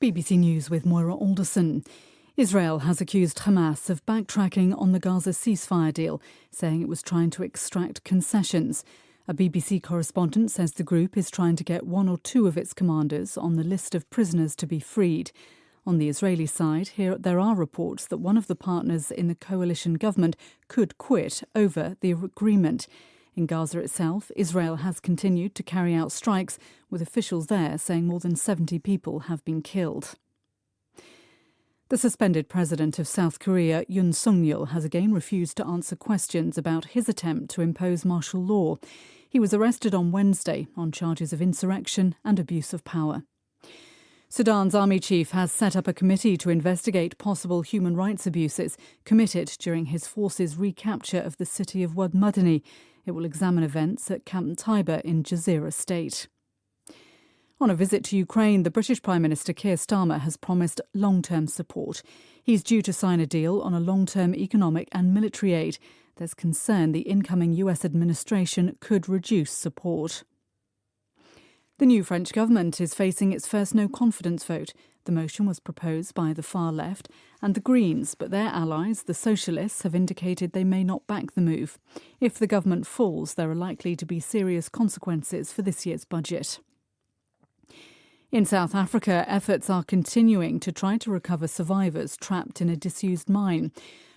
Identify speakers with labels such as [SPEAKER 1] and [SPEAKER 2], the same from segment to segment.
[SPEAKER 1] BBC News with Moira Alderson. Israel has accused Hamas of backtracking on the Gaza ceasefire deal, saying it was trying to extract concessions. A BBC correspondent says the group is trying to get one or two of its commanders on the list of prisoners to be freed. On the Israeli side, there are reports that one of the partners in the coalition government could quit over the agreement. In Gaza itself, Israel has continued to carry out strikes, with officials there saying more than 70 people have been killed. The suspended president of South Korea, Yoon Suk Yeol, has again refused to answer questions about his attempt to impose martial law. He was arrested on Wednesday on charges of insurrection and abuse of power. Sudan's army chief has set up a committee to investigate possible human rights abuses committed during his forces' recapture of the city of Wad Madani. It will examine events at Camp Tiber in Jizira state. On a visit to Ukraine, the British Prime Minister Keir Starmer has promised long-term support. He's due to sign a deal on a long-term economic and military aid. There's concern the incoming US administration could reduce support. The new French government is facing its first no-confidence vote. The motion was proposed by the far left and the Greens, but their allies, the Socialists, have indicated they may not back the move. If the government falls, there are likely to be serious consequences for this year's budget. In South Africa, efforts are continuing to try to recover survivors trapped in a disused mine.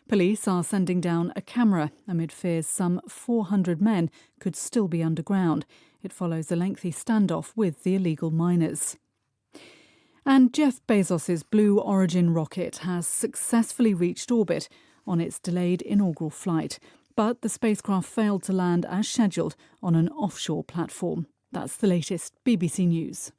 [SPEAKER 1] Police are sending down a camera amid fears some 400 men could still be underground. It follows a lengthy standoff with the illegal miners. And Jeff Bezos's Blue Origin rocket has successfully reached orbit on its delayed inaugural flight. But the spacecraft failed to land as scheduled on an offshore platform. That's the latest BBC News.